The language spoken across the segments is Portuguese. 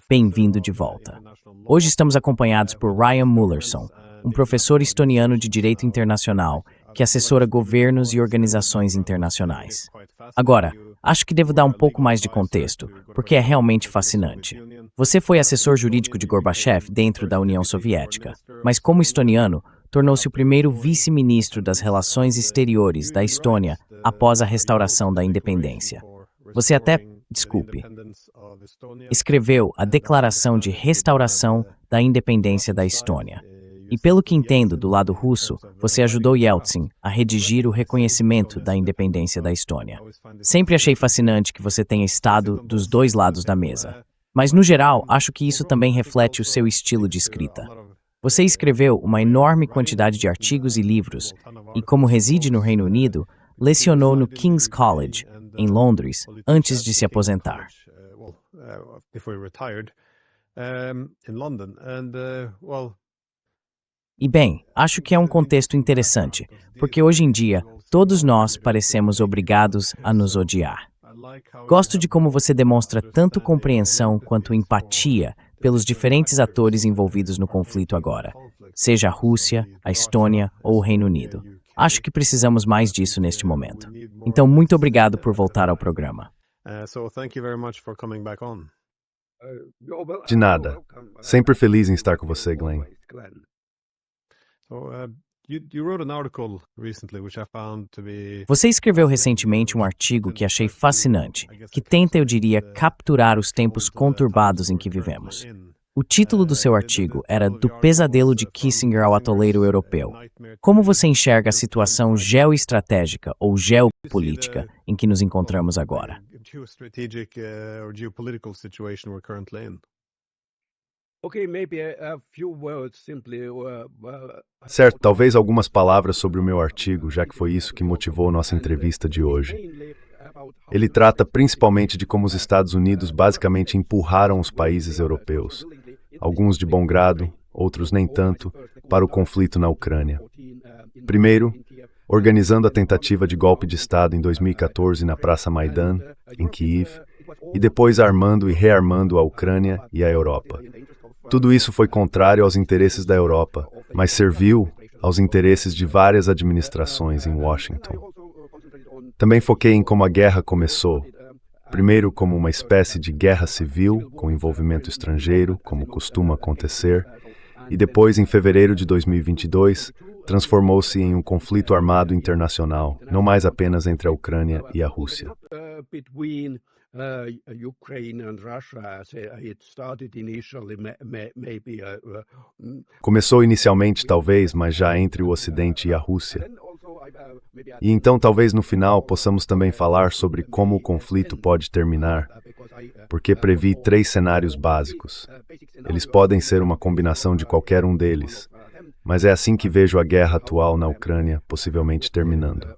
Bem-vindo de volta. Hoje estamos acompanhados por Ryan Mullerson, um professor estoniano de Direito Internacional que assessora governos e organizações internacionais. Agora, acho que devo dar um pouco mais de contexto, porque é realmente fascinante. Você foi assessor jurídico de Gorbachev dentro da União Soviética, mas como estoniano, tornou-se o primeiro vice-ministro das Relações Exteriores da Estônia após a restauração da independência. Você até, escreveu a Declaração de Restauração da Independência da Estônia. E pelo que entendo do lado russo, você ajudou Yeltsin a redigir o reconhecimento da independência da Estônia. Sempre achei fascinante que você tenha estado dos dois lados da mesa. Mas, no geral, acho que isso também reflete o seu estilo de escrita. Você escreveu uma enorme quantidade de artigos e livros, e como reside no Reino Unido, lecionou no King's College, em Londres, antes de se aposentar. E bem, acho que é um contexto interessante, porque hoje em dia, todos nós parecemos obrigados a nos odiar. Gosto de como você demonstra tanto compreensão quanto empatia pelos diferentes atores envolvidos no conflito agora, seja a Rússia, a Estônia ou o Reino Unido. Acho que precisamos mais disso neste momento. Então, muito obrigado por voltar ao programa. De nada. Sempre feliz em estar com você, Glenn. Você escreveu recentemente um artigo que achei fascinante, que tenta, eu diria, capturar os tempos conturbados em que vivemos. O título do seu artigo era Do Pesadelo de Kissinger ao Atoleiro Europeu. Como você enxerga a situação geoestratégica ou geopolítica em que nos encontramos agora? Certo, talvez algumas palavras sobre o meu artigo, já que foi isso que motivou nossa entrevista de hoje. Ele trata principalmente de como os Estados Unidos basicamente empurraram os países europeus, alguns de bom grado, outros nem tanto, para o conflito na Ucrânia. Primeiro, organizando a tentativa de golpe de Estado em 2014 na Praça Maidan, em Kiev, e depois armando e rearmando a Ucrânia e a Europa. Tudo isso foi contrário aos interesses da Europa, mas serviu aos interesses de várias administrações em Washington. Também foquei em como a guerra começou, primeiro como uma espécie de guerra civil, com envolvimento estrangeiro, como costuma acontecer, e depois, em fevereiro de 2022, transformou-se em um conflito armado internacional, não mais apenas entre a Ucrânia e a Rússia. Começou inicialmente, talvez, mas já entre o Ocidente e a Rússia. E então, talvez no final, possamos também falar sobre como o conflito pode terminar, porque previ 3 cenários básicos. Eles podem ser uma combinação de qualquer um deles, mas é assim que vejo a guerra atual na Ucrânia possivelmente terminando.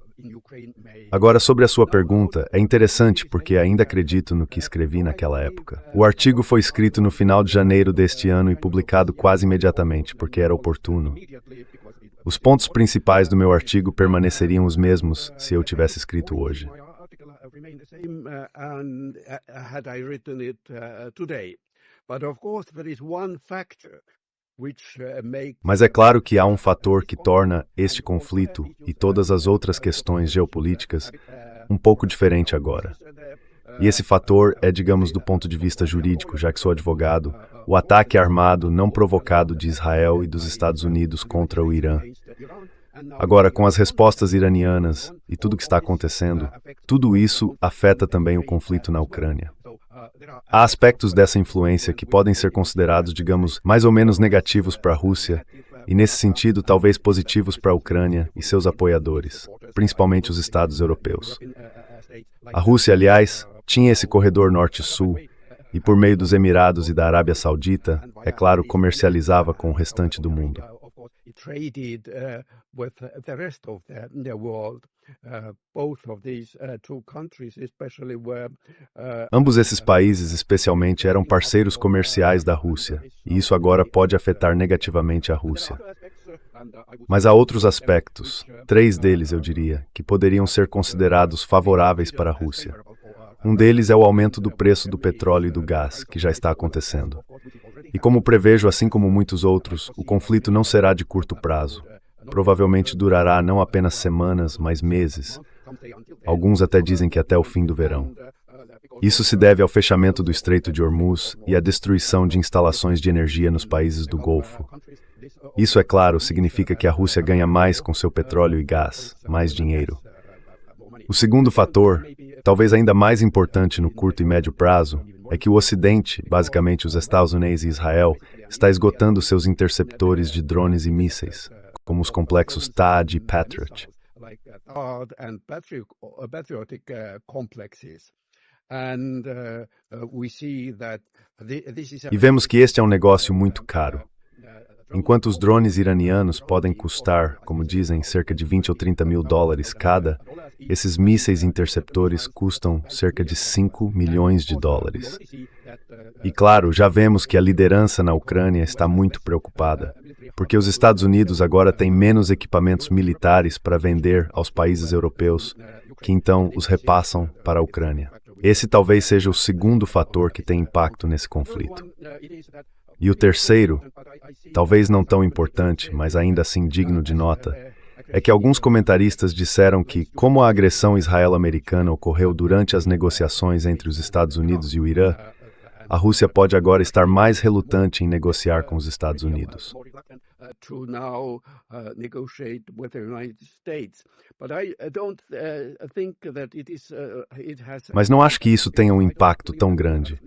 Agora, sobre a sua pergunta, é interessante porque ainda acredito no que escrevi naquela época. O artigo foi escrito no final de janeiro deste ano e publicado quase imediatamente, porque era oportuno. Os pontos principais do meu artigo permaneceriam os mesmos se eu tivesse escrito hoje. Mas é claro que há um fator que torna este conflito e todas as outras questões geopolíticas um pouco diferente agora. E esse fator é, digamos, do ponto de vista jurídico, já que sou advogado, o ataque armado não provocado de Israel e dos Estados Unidos contra o Irã. Agora, com as respostas iranianas e tudo o que está acontecendo, tudo isso afeta também o conflito na Ucrânia. Há aspectos dessa influência que podem ser considerados, digamos, mais ou menos negativos para a Rússia e, nesse sentido, talvez positivos para a Ucrânia e seus apoiadores, principalmente os Estados europeus. A Rússia, aliás, tinha esse corredor norte-sul e, por meio dos Emirados e da Arábia Saudita, é claro, comercializava com o restante do mundo. Ambos esses países, especialmente, eram parceiros comerciais da Rússia, e isso agora pode afetar negativamente a Rússia. Mas há outros aspectos, 3 deles, eu diria, que poderiam ser considerados favoráveis para a Rússia. Um deles é o aumento do preço do petróleo e do gás, que já está acontecendo. E como prevejo, assim como muitos outros, o conflito não será de curto prazo. Provavelmente durará não apenas semanas, mas meses. Alguns até dizem que até o fim do verão. Isso se deve ao fechamento do Estreito de Hormuz e à destruição de instalações de energia nos países do Golfo. Isso, é claro, significa que a Rússia ganha mais com seu petróleo e gás, mais dinheiro. O segundo fator, talvez ainda mais importante no curto e médio prazo, é que o Ocidente, basicamente os Estados Unidos e Israel, está esgotando seus interceptores de drones e mísseis, como os complexos THAAD e Patriot. E vemos que este é um negócio muito caro. Enquanto os drones iranianos podem custar, como dizem, cerca de 20 ou 30 mil dólares cada, esses mísseis interceptores custam cerca de 5 milhões de dólares. E claro, já vemos que a liderança na Ucrânia está muito preocupada, porque os Estados Unidos agora têm menos equipamentos militares para vender aos países europeus, que então os repassam para a Ucrânia. Esse talvez seja o segundo fator que tem impacto nesse conflito. E o terceiro, talvez não tão importante, mas ainda assim digno de nota, é que alguns comentaristas disseram que, como a agressão israelo-americana ocorreu durante as negociações entre os Estados Unidos e o Irã, a Rússia pode agora estar mais relutante em negociar com os Estados Unidos. Mas não acho que isso tenha um impacto tão grande,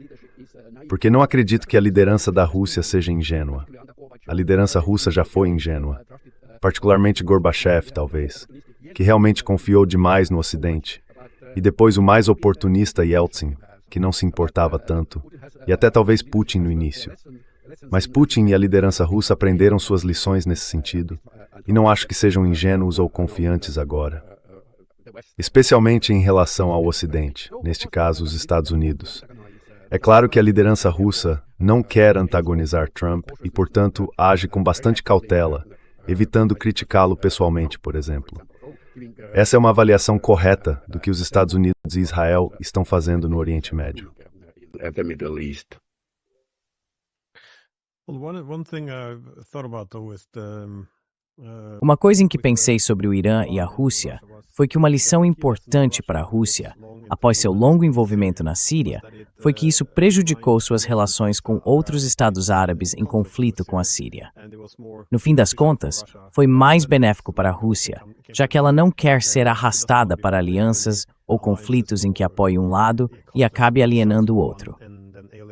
porque não acredito que a liderança da Rússia seja ingênua. A liderança russa já foi ingênua, particularmente Gorbachev, talvez, que realmente confiou demais no Ocidente, e depois o mais oportunista Yeltsin, que não se importava tanto, e até talvez Putin no início. Mas Putin e a liderança russa aprenderam suas lições nesse sentido, e não acho que sejam ingênuos ou confiantes agora. Especialmente em relação ao Ocidente, neste caso os Estados Unidos. É claro que a liderança russa não quer antagonizar Trump e, portanto, age com bastante cautela, evitando criticá-lo pessoalmente, por exemplo. Essa é uma avaliação correta do que os Estados Unidos e Israel estão fazendo no Oriente Médio. Uma coisa em que pensei sobre o Irã e a Rússia foi que uma lição importante para a Rússia, após seu longo envolvimento na Síria, foi que isso prejudicou suas relações com outros estados árabes em conflito com a Síria. No fim das contas, foi mais benéfico para a Rússia, já que ela não quer ser arrastada para alianças ou conflitos em que apoie um lado e acabe alienando o outro.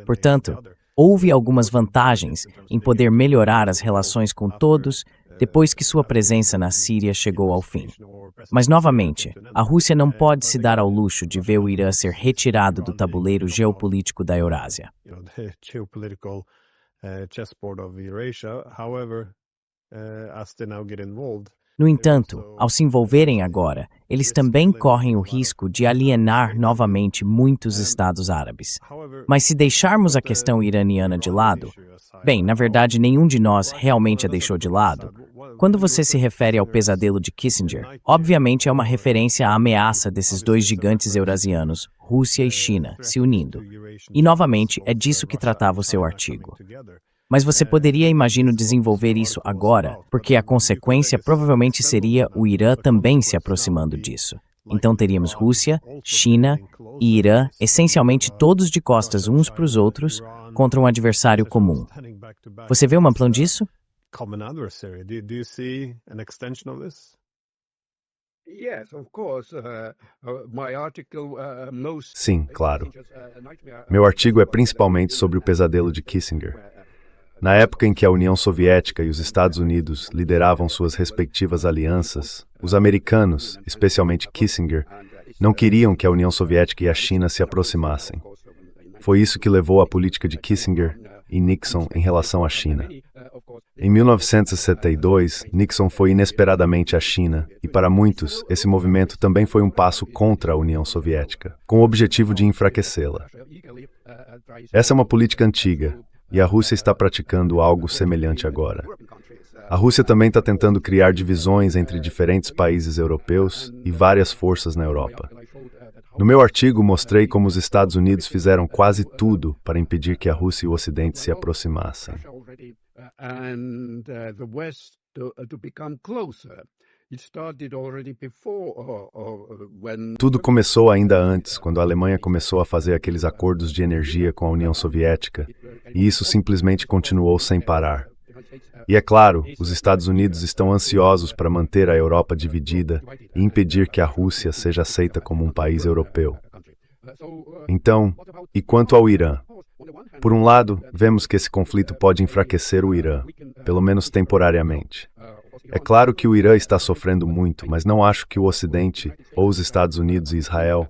Portanto, houve algumas vantagens em poder melhorar as relações com todos depois que sua presença na Síria chegou ao fim. Mas, novamente, a Rússia não pode se dar ao luxo de ver o Irã ser retirado do tabuleiro geopolítico da Eurásia. No entanto, ao se envolverem agora, eles também correm o risco de alienar novamente muitos estados árabes. Mas se deixarmos a questão iraniana de lado, bem, na verdade, nenhum de nós realmente a deixou de lado. Quando você se refere ao pesadelo de Kissinger, obviamente é uma referência à ameaça desses dois gigantes eurasianos, Rússia e China, se unindo. E, novamente, é disso que tratava o seu artigo. Mas você poderia, imagino, desenvolver isso agora, porque a consequência provavelmente seria o Irã também se aproximando disso. Então teríamos Rússia, China e Irã, essencialmente todos de costas uns para os outros, contra um adversário comum. Você vê um plano disso? Sim, claro. Meu artigo é principalmente sobre o pesadelo de Kissinger. Na época em que a União Soviética e os Estados Unidos lideravam suas respectivas alianças, os americanos, especialmente Kissinger, não queriam que a União Soviética e a China se aproximassem. Foi isso que levou à política de Kissinger e Nixon em relação à China. Em 1972, Nixon foi inesperadamente à China, e para muitos, esse movimento também foi um passo contra a União Soviética, com o objetivo de enfraquecê-la. Essa é uma política antiga, e a Rússia está praticando algo semelhante agora. A Rússia também está tentando criar divisões entre diferentes países europeus e várias forças na Europa. No meu artigo, mostrei como os Estados Unidos fizeram quase tudo para impedir que a Rússia e o Ocidente se aproximassem. Tudo começou ainda antes, quando a Alemanha começou a fazer aqueles acordos de energia com a União Soviética, e isso simplesmente continuou sem parar. E é claro, os Estados Unidos estão ansiosos para manter a Europa dividida e impedir que a Rússia seja aceita como um país europeu. Então, e quanto ao Irã? Por um lado, vemos que esse conflito pode enfraquecer o Irã, pelo menos temporariamente. É claro que o Irã está sofrendo muito, mas não acho que o Ocidente, ou os Estados Unidos e Israel,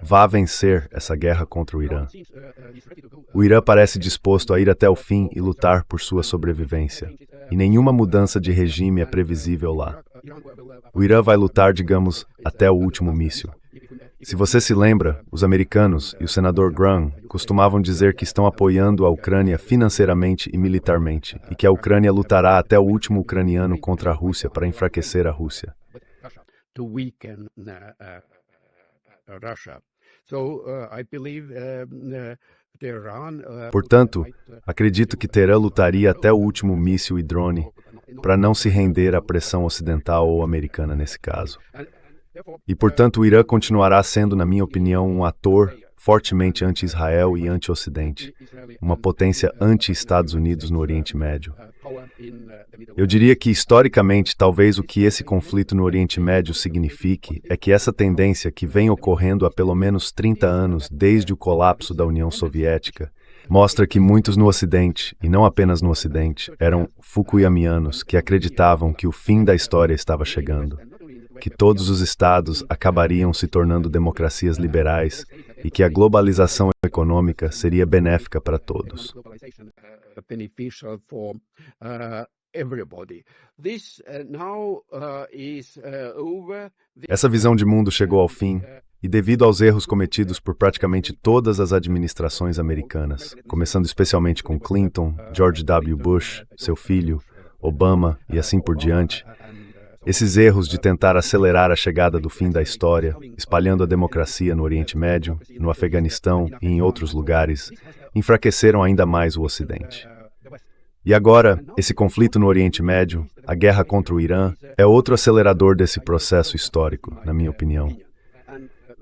vá vencer essa guerra contra o Irã. O Irã parece disposto a ir até o fim e lutar por sua sobrevivência, e nenhuma mudança de regime é previsível lá. O Irã vai lutar, digamos, até o último míssil. Se você se lembra, os americanos e o senador Graham costumavam dizer que estão apoiando a Ucrânia financeiramente e militarmente, e que a Ucrânia lutará até o último ucraniano contra a Rússia para enfraquecer a Rússia. Portanto, acredito que Teherã lutaria até o último míssil e drone para não se render à pressão ocidental ou americana nesse caso. E, portanto, o Irã continuará sendo, na minha opinião, um ator fortemente anti-Israel e anti-Ocidente, uma potência anti-Estados Unidos no Oriente Médio. Eu diria que, historicamente, talvez o que esse conflito no Oriente Médio signifique é que essa tendência que vem ocorrendo há pelo menos 30 anos desde o colapso da União Soviética mostra que muitos no Ocidente, e não apenas no Ocidente, eram fukuyamianos que acreditavam que o fim da história estava chegando, que todos os estados acabariam se tornando democracias liberais e que a globalização econômica seria benéfica para todos. Essa visão de mundo chegou ao fim e, devido aos erros cometidos por praticamente todas as administrações americanas, começando especialmente com Clinton, George W. Bush, seu filho, Obama e assim por diante, esses erros de tentar acelerar a chegada do fim da história, espalhando a democracia no Oriente Médio, no Afeganistão e em outros lugares, enfraqueceram ainda mais o Ocidente. E agora, esse conflito no Oriente Médio, a guerra contra o Irã, é outro acelerador desse processo histórico, na minha opinião.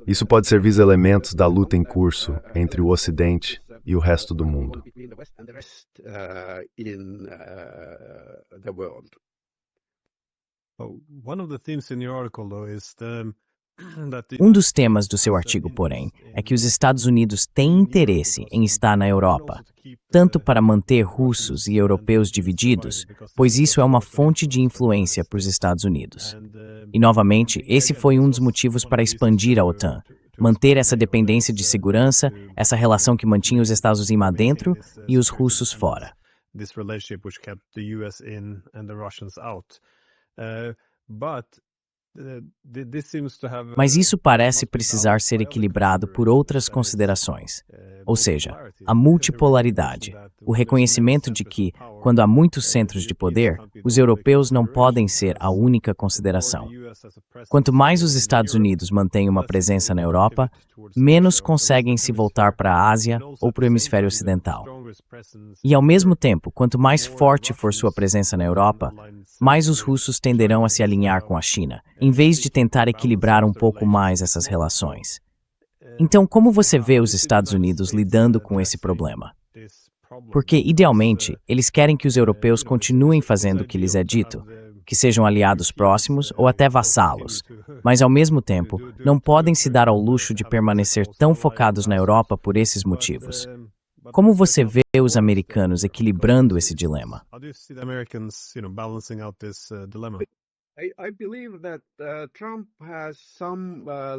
Isso pode ser visto elementos da luta em curso entre o Ocidente e o resto do mundo. Um dos temas do seu artigo, porém, é que os Estados Unidos têm interesse em estar na Europa, tanto para manter russos e europeus divididos, pois isso é uma fonte de influência para os Estados Unidos. E, novamente, esse foi um dos motivos para expandir a OTAN, manter essa dependência de segurança, essa relação que mantinha os Estados Unidos dentro e os russos fora. Mas isso parece precisar ser equilibrado por outras considerações, ou seja, a multipolaridade, o reconhecimento de que, quando há muitos centros de poder, os europeus não podem ser a única consideração. Quanto mais os Estados Unidos mantêm uma presença na Europa, menos conseguem se voltar para a Ásia ou para o hemisfério ocidental. E, ao mesmo tempo, quanto mais forte for sua presença na Europa, mais os russos tenderão a se alinhar com a China, em vez de tentar equilibrar um pouco mais essas relações. Então, como você vê os Estados Unidos lidando com esse problema? Porque, idealmente, eles querem que os europeus continuem fazendo o que lhes é dito, que sejam aliados próximos ou até vassalos, mas, ao mesmo tempo, não podem se dar ao luxo de permanecer tão focados na Europa por esses motivos. Como você vê os americanos equilibrando esse dilema?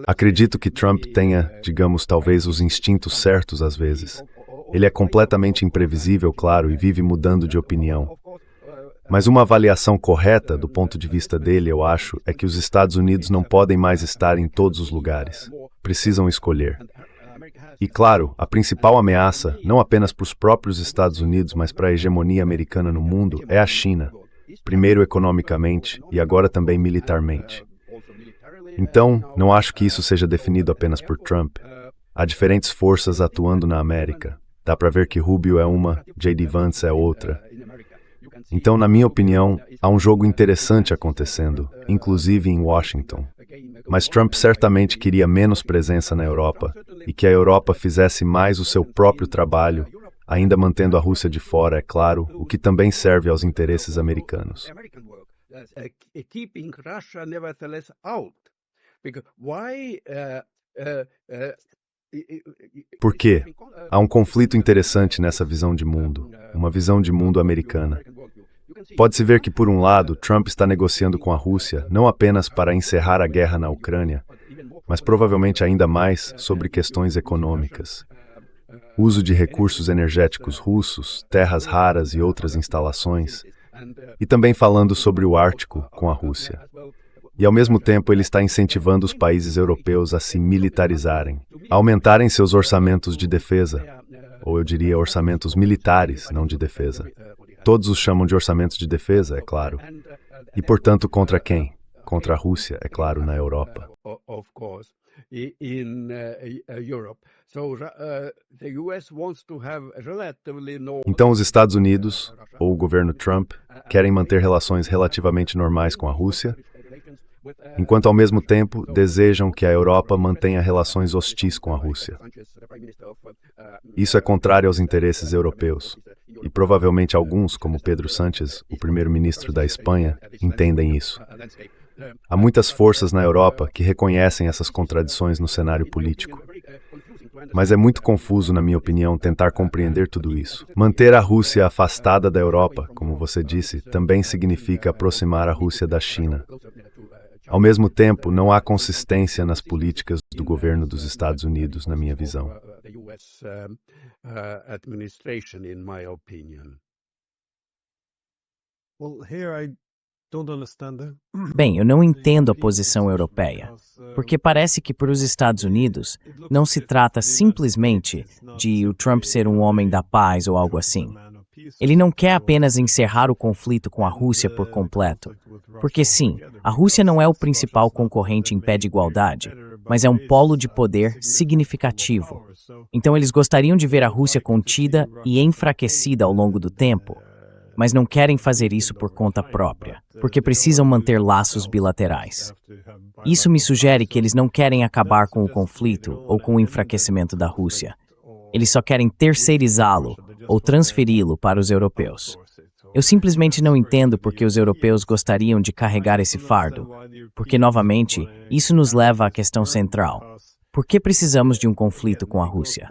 Acredito que Trump tenha, digamos, talvez os instintos certos às vezes. Ele é completamente imprevisível, claro, e vive mudando de opinião. Mas uma avaliação correta, do ponto de vista dele, eu acho, é que os Estados Unidos não podem mais estar em todos os lugares. Precisam escolher. E, claro, a principal ameaça, não apenas para os próprios Estados Unidos, mas para a hegemonia americana no mundo, é a China. Primeiro economicamente e agora também militarmente. Então, não acho que isso seja definido apenas por Trump. Há diferentes forças atuando na América. Dá para ver que Rubio é uma, J.D. Vance é outra. Então, na minha opinião, há um jogo interessante acontecendo, inclusive em Washington. Mas Trump certamente queria menos presença na Europa e que a Europa fizesse mais o seu próprio trabalho, ainda mantendo a Rússia de fora, é claro, o que também serve aos interesses americanos. Por quê? Há um conflito interessante nessa visão de mundo, uma visão de mundo americana. Pode-se ver que, por um lado, Trump está negociando com a Rússia não apenas para encerrar a guerra na Ucrânia, mas provavelmente ainda mais sobre questões econômicas. Uso de recursos energéticos russos, terras raras e outras instalações, e também falando sobre o Ártico com a Rússia. E, ao mesmo tempo, ele está incentivando os países europeus a se militarizarem, a aumentarem seus orçamentos de defesa, ou eu diria orçamentos militares, não de defesa. Todos os chamam de orçamentos de defesa, é claro. E, portanto, contra quem? Contra a Rússia, é claro, na Europa. Então, os Estados Unidos, ou o governo Trump, querem manter relações relativamente normais com a Rússia, enquanto, ao mesmo tempo, desejam que a Europa mantenha relações hostis com a Rússia. Isso é contrário aos interesses europeus, e provavelmente alguns, como Pedro Sánchez, o primeiro-ministro da Espanha, entendem isso. Há muitas forças na Europa que reconhecem essas contradições no cenário político. Mas é muito confuso, na minha opinião, tentar compreender tudo isso. Manter a Rússia afastada da Europa, como você disse, também significa aproximar a Rússia da China. Ao mesmo tempo, não há consistência nas políticas do governo dos Estados Unidos, na minha visão. Bem, eu não entendo a posição europeia, porque parece que para os Estados Unidos não se trata simplesmente de o Trump ser um homem da paz ou algo assim. Ele não quer apenas encerrar o conflito com a Rússia por completo, porque sim, a Rússia não é o principal concorrente em pé de igualdade, mas é um polo de poder significativo. Então eles gostariam de ver a Rússia contida e enfraquecida ao longo do tempo, mas não querem fazer isso por conta própria, porque precisam manter laços bilaterais. Isso me sugere que eles não querem acabar com o conflito ou com o enfraquecimento da Rússia. Eles só querem terceirizá-lo ou transferi-lo para os europeus. Eu simplesmente não entendo por que os europeus gostariam de carregar esse fardo, porque, novamente, isso nos leva à questão central. Por que precisamos de um conflito com a Rússia?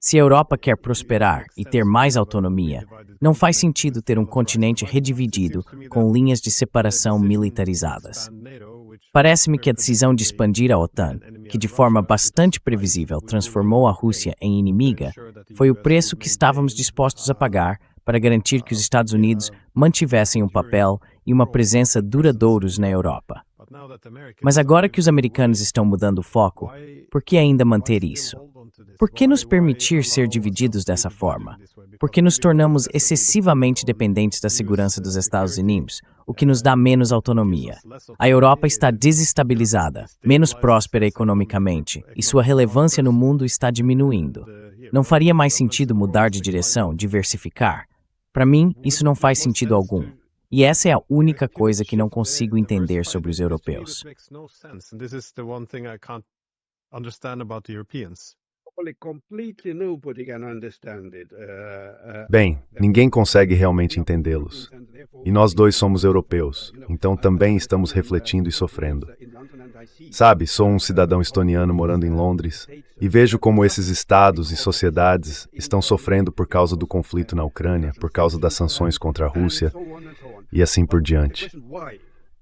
Se a Europa quer prosperar e ter mais autonomia, não faz sentido ter um continente redividido com linhas de separação militarizadas. Parece-me que a decisão de expandir a OTAN, que de forma bastante previsível transformou a Rússia em inimiga, foi o preço que estávamos dispostos a pagar para garantir que os Estados Unidos mantivessem um papel e uma presença duradouros na Europa. Mas agora que os americanos estão mudando o foco, por que ainda manter isso? Por que nos permitir ser divididos dessa forma? Por que nos tornamos excessivamente dependentes da segurança dos Estados Unidos, o que nos dá menos autonomia? A Europa está desestabilizada, menos próspera economicamente, e sua relevância no mundo está diminuindo. Não faria mais sentido mudar de direção, diversificar? Para mim, isso não faz sentido algum. E essa é a única coisa que não consigo entender sobre os europeus. Bem, ninguém consegue realmente entendê-los. E nós dois somos europeus, então também estamos refletindo e sofrendo. Sabe, sou um cidadão estoniano morando em Londres e vejo como esses estados e sociedades estão sofrendo por causa do conflito na Ucrânia, por causa das sanções contra a Rússia e assim por diante.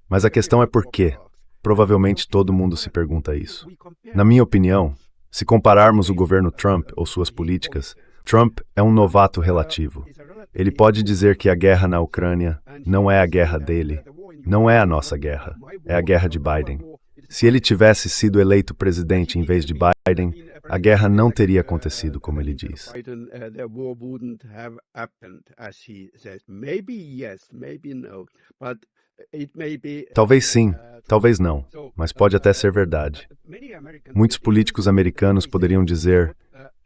Mas a questão é por quê? Provavelmente todo mundo se pergunta isso. Na minha opinião, se compararmos o governo Trump ou suas políticas, Trump é um novato relativo. Ele pode dizer que a guerra na Ucrânia não é a guerra dele, não é a nossa guerra, é a guerra de Biden. Se ele tivesse sido eleito presidente em vez de Biden, a guerra não teria acontecido, como ele diz. Talvez sim, talvez não, mas pode até ser verdade. Muitos políticos americanos poderiam dizer: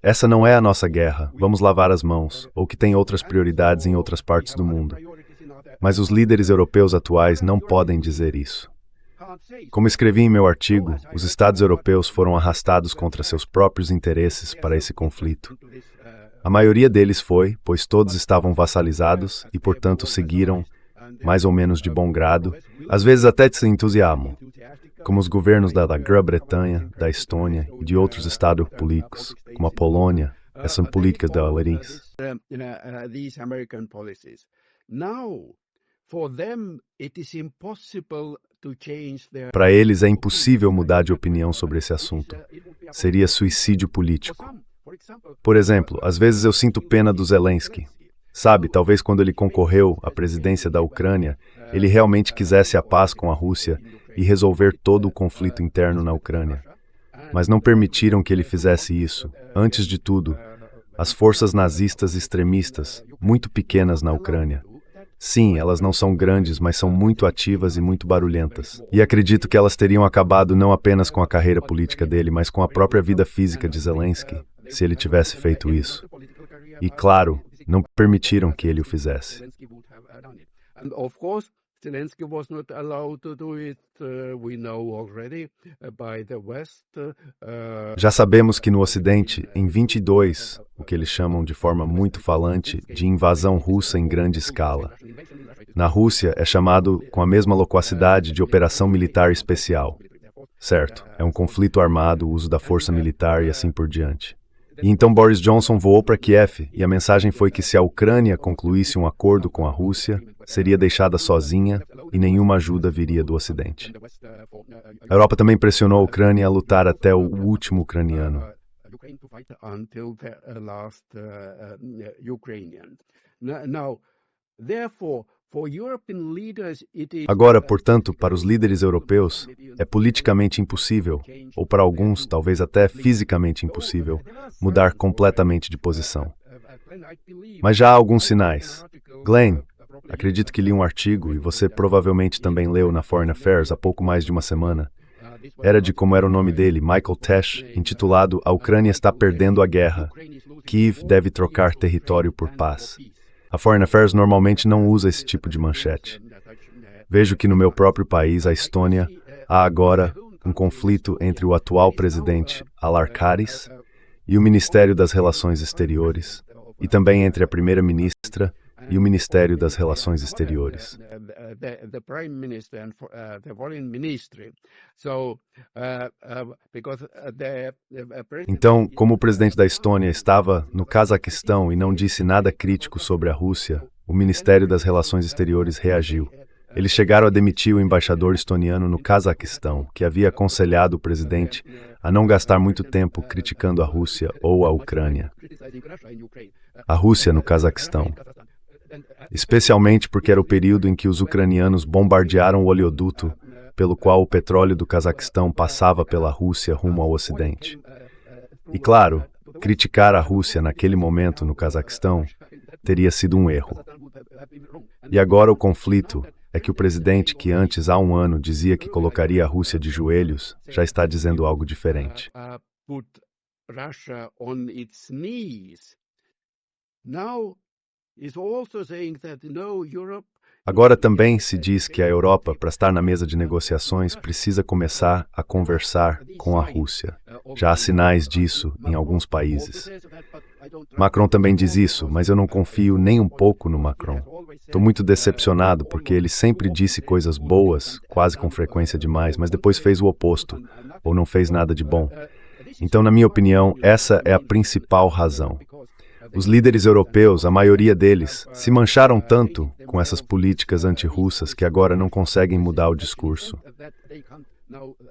essa não é a nossa guerra, vamos lavar as mãos, ou que tem outras prioridades em outras partes do mundo. Mas os líderes europeus atuais não podem dizer isso. Como escrevi em meu artigo, os Estados europeus foram arrastados contra seus próprios interesses para esse conflito. A maioria deles foi, pois todos estavam vassalizados e, portanto, seguiram, mais ou menos de bom grado, às vezes até se entusiasmam, como os governos da Grã-Bretanha, da Estônia e de outros estados políticos, como a Polônia, essa política da Larins. Para eles é impossível mudar de opinião sobre esse assunto. Seria suicídio político. Por exemplo, às vezes eu sinto pena do Zelensky. Sabe, talvez quando ele concorreu à presidência da Ucrânia, ele realmente quisesse a paz com a Rússia e resolver todo o conflito interno na Ucrânia. Mas não permitiram que ele fizesse isso. Antes de tudo, as forças nazistas extremistas, muito pequenas na Ucrânia. Sim, elas não são grandes, mas são muito ativas e muito barulhentas. E acredito que elas teriam acabado não apenas com a carreira política dele, mas com a própria vida física de Zelensky, se ele tivesse feito isso. E, claro, não permitiram que ele o fizesse. Zelensky was not allowed to do it, we know already, by the West. Já sabemos que no Ocidente, em 22, o que eles chamam de forma muito falante de invasão russa em grande escala. Na Rússia é chamado com a mesma loquacidade de operação militar especial. Certo, é um conflito armado, o uso da força militar e assim por diante. E então Boris Johnson voou para Kiev e a mensagem foi que se a Ucrânia concluísse um acordo com a Rússia, seria deixada sozinha e nenhuma ajuda viria do Ocidente. A Europa também pressionou a Ucrânia a lutar até o último ucraniano. Agora, portanto, para os líderes europeus, é politicamente impossível, ou para alguns, talvez até fisicamente impossível, mudar completamente de posição. Mas já há alguns sinais. Glenn, acredito que li um artigo, e você provavelmente também leu na Foreign Affairs há pouco mais de uma semana. Era de como era o nome dele, Michael Tesh, intitulado A Ucrânia está perdendo a guerra. Kiev deve trocar território por paz. A Foreign Affairs normalmente não usa esse tipo de manchete. Vejo que no meu próprio país, a Estônia, há agora um conflito entre o atual presidente Alarkaris e o Ministério das Relações Exteriores, e também entre a primeira-ministra e o Ministério das Relações Exteriores. Então, como o presidente da Estônia estava no Cazaquistão e não disse nada crítico sobre a Rússia, o Ministério das Relações Exteriores reagiu. Eles chegaram a demitir o embaixador estoniano no Cazaquistão, que havia aconselhado o presidente a não gastar muito tempo criticando a Rússia ou a Ucrânia. A Rússia no Cazaquistão. Especialmente porque era o período em que os ucranianos bombardearam o oleoduto pelo qual o petróleo do Cazaquistão passava pela Rússia rumo ao Ocidente. E claro, criticar a Rússia naquele momento no Cazaquistão teria sido um erro. E agora o conflito é que o presidente que antes há um ano dizia que colocaria a Rússia de joelhos já está dizendo algo diferente. Agora também se diz que a Europa, para estar na mesa de negociações, precisa começar a conversar com a Rússia. Já há sinais disso em alguns países. Macron também diz isso, mas eu não confio nem um pouco no Macron. Estou muito decepcionado porque ele sempre disse coisas boas, quase com frequência demais, mas depois fez o oposto, ou não fez nada de bom. Então, na minha opinião, essa é a principal razão. Os líderes europeus, a maioria deles, se mancharam tanto com essas políticas antirrussas que agora não conseguem mudar o discurso.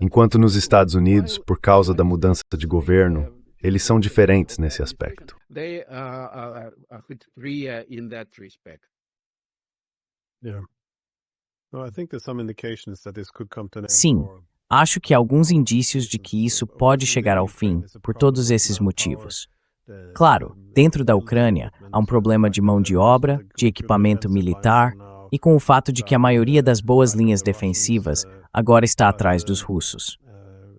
Enquanto nos Estados Unidos, por causa da mudança de governo, eles são diferentes nesse aspecto. Sim, Acho que há alguns indícios de que isso pode chegar ao fim por todos esses motivos. Claro, dentro da Ucrânia, há um problema de mão de obra, de equipamento militar e com o fato de que a maioria das boas linhas defensivas agora está atrás dos russos.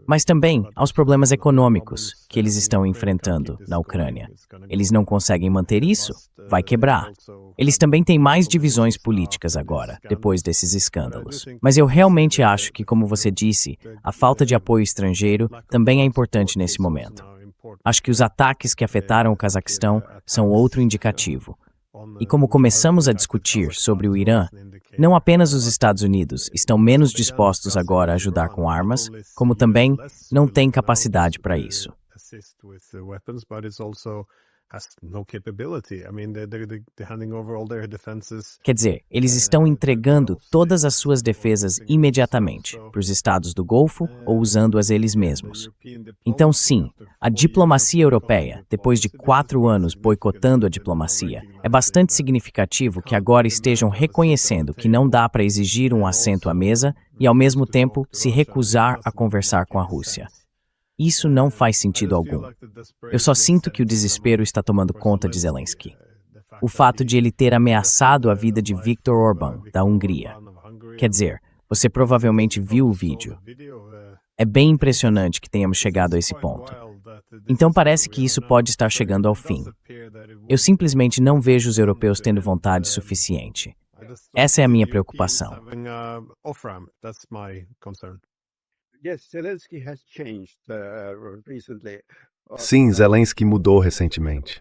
Mas também há os problemas econômicos que eles estão enfrentando na Ucrânia. Eles não conseguem manter isso? Vai quebrar. Eles também têm mais divisões políticas agora, depois desses escândalos. Mas eu realmente acho que, como você disse, a falta de apoio estrangeiro também é importante nesse momento. Acho que os ataques que afetaram o Cazaquistão são outro indicativo. E como começamos a discutir sobre o Irã, não apenas os Estados Unidos estão menos dispostos agora a ajudar com armas, como também não têm capacidade para isso. Quer dizer, eles estão entregando todas as suas defesas imediatamente para os estados do Golfo ou usando-as eles mesmos. Então, sim, a diplomacia europeia, depois de 4 anos boicotando a diplomacia, é bastante significativo que agora estejam reconhecendo que não dá para exigir um assento à mesa e, ao mesmo tempo, se recusar a conversar com a Rússia. Isso não faz sentido algum. Eu só sinto que o desespero está tomando conta de Zelensky. O fato de ele ter ameaçado a vida de Viktor Orbán, da Hungria. Quer dizer, você provavelmente viu o vídeo. É bem impressionante que tenhamos chegado a esse ponto. Então parece que isso pode estar chegando ao fim. Eu simplesmente não vejo os europeus tendo vontade suficiente. Essa é a minha preocupação. Sim, Zelensky mudou recentemente.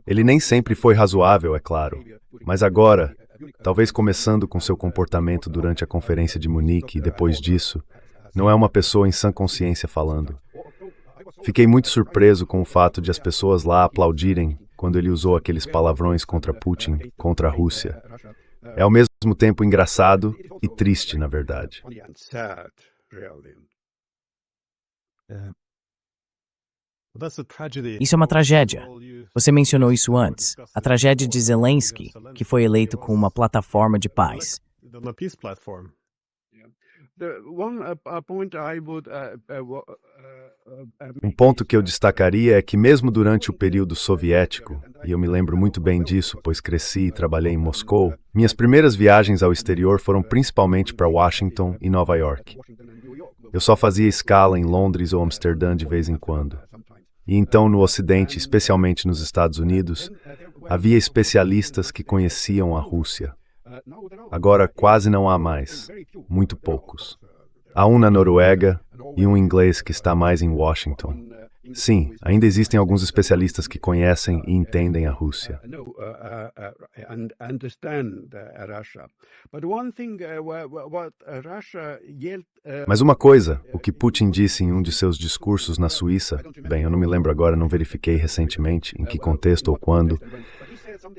Ele nem sempre foi razoável, é claro, mas agora, talvez começando com seu comportamento durante a Conferência de Munique e depois disso, não é uma pessoa em sã consciência falando. Fiquei muito surpreso com o fato de as pessoas lá aplaudirem quando ele usou aqueles palavrões contra Putin, contra a Rússia. É ao mesmo tempo engraçado e triste, na verdade. Isso é uma tragédia. Você mencionou isso antes. A tragédia de Zelensky, que foi eleito com uma plataforma de paz. Um ponto que eu destacaria é que mesmo durante o período soviético, e eu me lembro muito bem disso, pois cresci e trabalhei em Moscou, minhas primeiras viagens ao exterior foram principalmente para Washington e Nova York. Eu só fazia escala em Londres ou Amsterdã de vez em quando. E então, no Ocidente, especialmente nos Estados Unidos, havia especialistas que conheciam a Rússia. Agora quase não há mais, muito poucos. Há um na Noruega e um inglês que está mais em Washington. Sim, ainda existem alguns especialistas que conhecem e entendem a Rússia. Mas uma coisa, o que Putin disse em um de seus discursos na Suíça, bem, eu não me lembro agora, não verifiquei recentemente em que contexto ou quando,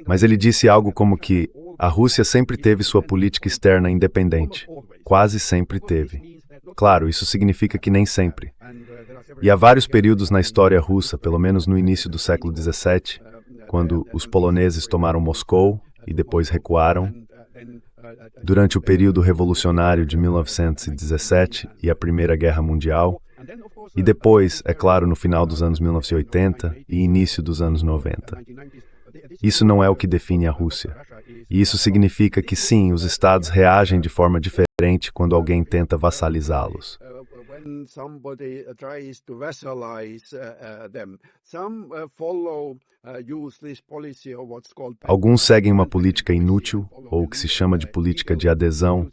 mas ele disse algo como que a Rússia sempre teve sua política externa independente. Quase sempre teve. Claro, isso significa que nem sempre. E há vários períodos na história russa, pelo menos no início do século XVII, quando os poloneses tomaram Moscou e depois recuaram, durante o período revolucionário de 1917 e a Primeira Guerra Mundial, e depois, é claro, no final dos anos 1980 e início dos anos 90. Isso não é o que define a Rússia. E isso significa que sim, os estados reagem de forma diferente quando alguém tenta vassalizá-los. Alguns seguem uma política inútil, ou o que se chama de política de adesão,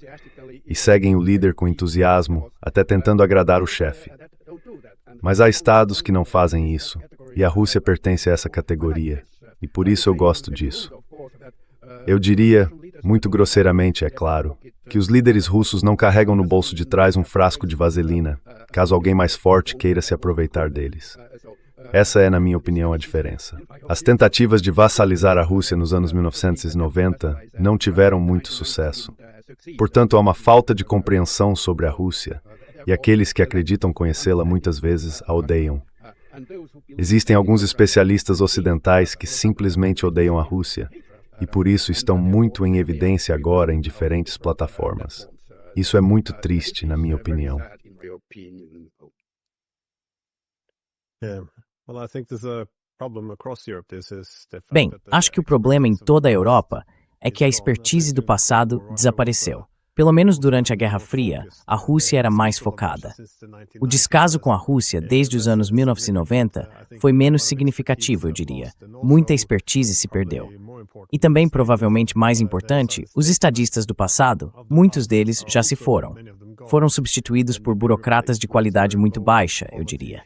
e seguem o líder com entusiasmo, até tentando agradar o chefe. Mas há estados que não fazem isso, e a Rússia pertence a essa categoria, e por isso eu gosto disso. Eu diria, muito grosseiramente, é claro, que os líderes russos não carregam no bolso de trás um frasco de vaselina, caso alguém mais forte queira se aproveitar deles. Essa é, na minha opinião, a diferença. As tentativas de vassalizar a Rússia nos anos 1990 não tiveram muito sucesso. Portanto, há uma falta de compreensão sobre a Rússia, e aqueles que acreditam conhecê-la muitas vezes a odeiam. Existem alguns especialistas ocidentais que simplesmente odeiam a Rússia, e por isso estão muito em evidência agora em diferentes plataformas. Isso é muito triste, na minha opinião. my opinion. Bem, acho que o problema em toda a Europa é que a expertise do passado desapareceu. Pelo menos durante a Guerra Fria, a Rússia era mais focada. O descaso com a Rússia desde os anos 1990 foi menos significativo, eu diria. Muita expertise se perdeu. E também, provavelmente mais importante, os estadistas do passado, muitos deles já se foram. Foram substituídos por burocratas de qualidade muito baixa, eu diria.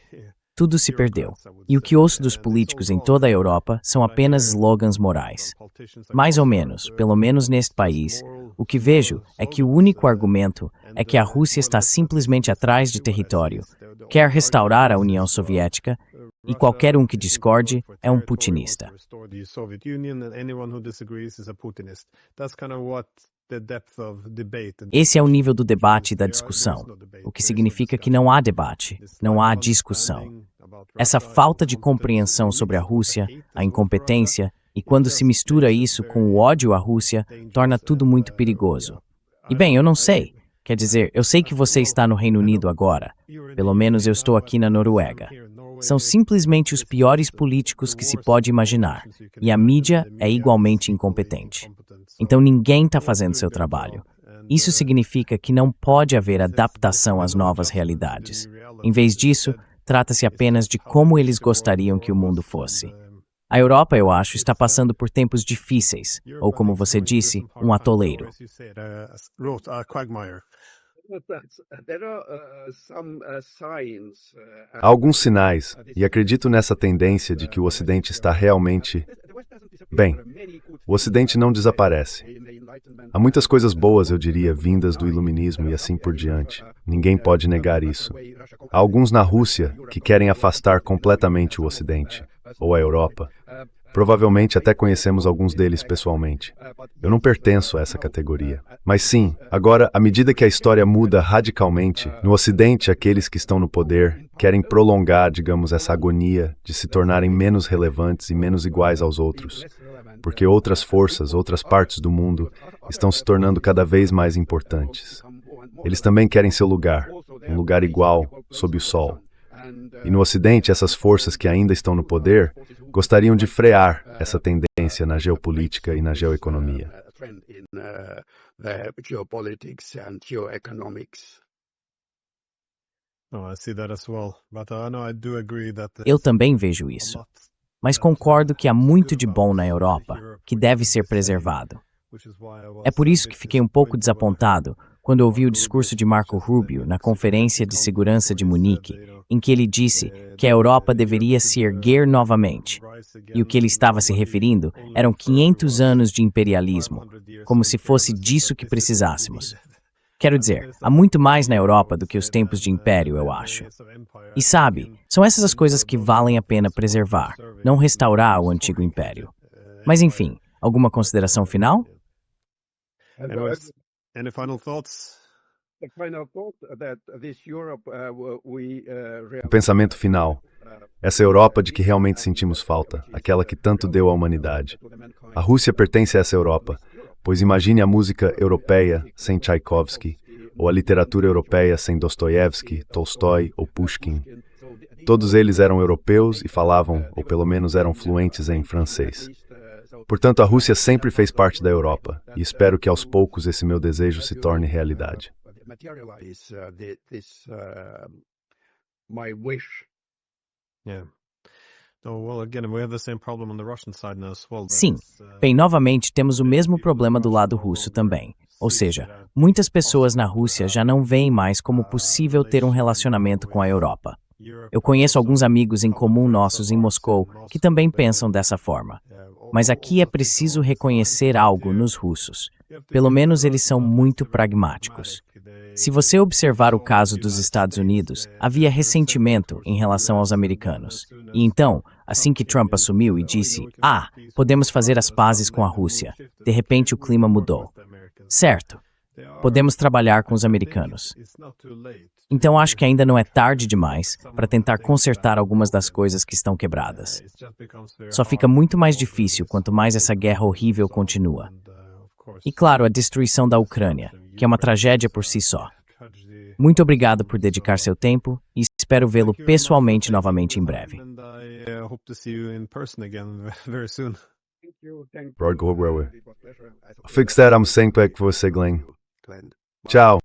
Tudo se perdeu. E o que ouço dos políticos em toda a Europa são apenas slogans morais. Mais ou menos, pelo menos neste país, o que vejo é que o único argumento é que a Rússia está simplesmente atrás de território, quer restaurar a União Soviética, e qualquer um que discorde é um putinista. Esse é o nível do debate e da discussão, o que significa que não há debate, não há discussão. Essa falta de compreensão sobre a Rússia, a incompetência, e quando se mistura isso com o ódio à Rússia, torna tudo muito perigoso. E bem, eu não sei. Quer dizer, eu sei que você está no Reino Unido agora. Pelo menos eu estou aqui na Noruega. São simplesmente os piores políticos que se pode imaginar, e a mídia é igualmente incompetente. Então ninguém está fazendo seu trabalho. Isso significa que não pode haver adaptação às novas realidades. Em vez disso, trata-se apenas de como eles gostariam que o mundo fosse. A Europa, eu acho, está passando por tempos difíceis, ou como você disse, um atoleiro. Há alguns sinais, e acredito nessa tendência de que o Ocidente está realmente... Bem, o Ocidente não desaparece. Há muitas coisas boas, eu diria, vindas do iluminismo e assim por diante. Ninguém pode negar isso. Há alguns na Rússia que querem afastar completamente o Ocidente, ou a Europa. Provavelmente até conhecemos alguns deles pessoalmente. Eu não pertenço a essa categoria. Mas sim, agora, à medida que a história muda radicalmente, no Ocidente, aqueles que estão no poder querem prolongar, digamos, essa agonia de se tornarem menos relevantes e menos iguais aos outros. Porque outras forças, outras partes do mundo estão se tornando cada vez mais importantes. Eles também querem seu lugar, um lugar igual, sob o sol. E no Ocidente, essas forças que ainda estão no poder gostariam de frear essa tendência na geopolítica e na geoeconomia. Eu também vejo isso. Mas concordo que há muito de bom na Europa, que deve ser preservado. É por isso que fiquei um pouco desapontado quando ouvi o discurso de Marco Rubio na Conferência de Segurança de Munique, em que ele disse que a Europa deveria se erguer novamente. E o que ele estava se referindo eram 500 anos de imperialismo, como se fosse disso que precisássemos. Quero dizer, há muito mais na Europa do que os tempos de império, eu acho. E sabe, são essas as coisas que valem a pena preservar, não restaurar o antigo império. Mas enfim, alguma consideração final? Any final thoughts? Um pensamento final. Essa Europa de que realmente sentimos falta, aquela que tanto deu à humanidade. A Rússia pertence a essa Europa, pois imagine a música europeia sem Tchaikovsky, ou a literatura europeia sem Dostoiévski, Tolstói ou Pushkin. Todos eles eram europeus e falavam, ou pelo menos eram fluentes em francês. Portanto, a Rússia sempre fez parte da Europa, e espero que aos poucos esse meu desejo se torne realidade. Sim, bem, novamente temos o mesmo problema do lado russo também. Ou seja, muitas pessoas na Rússia já não veem mais como possível ter um relacionamento com a Europa. Eu conheço alguns amigos em comum nossos em Moscou que também pensam dessa forma. Mas aqui é preciso reconhecer algo nos russos. Pelo menos eles são muito pragmáticos. Se você observar o caso dos Estados Unidos, havia ressentimento em relação aos americanos. E então, assim que Trump assumiu e disse, podemos fazer as pazes com a Rússia, de repente o clima mudou. Certo, podemos trabalhar com os americanos. Então acho que ainda não é tarde demais para tentar consertar algumas das coisas que estão quebradas. Só fica muito mais difícil quanto mais essa guerra horrível continua. E claro, a destruição da Ucrânia, que é uma tragédia por si só. Muito obrigado por dedicar seu tempo e espero vê-lo pessoalmente novamente em breve. Fix that, I'm sempre com você, Glenn. Tchau.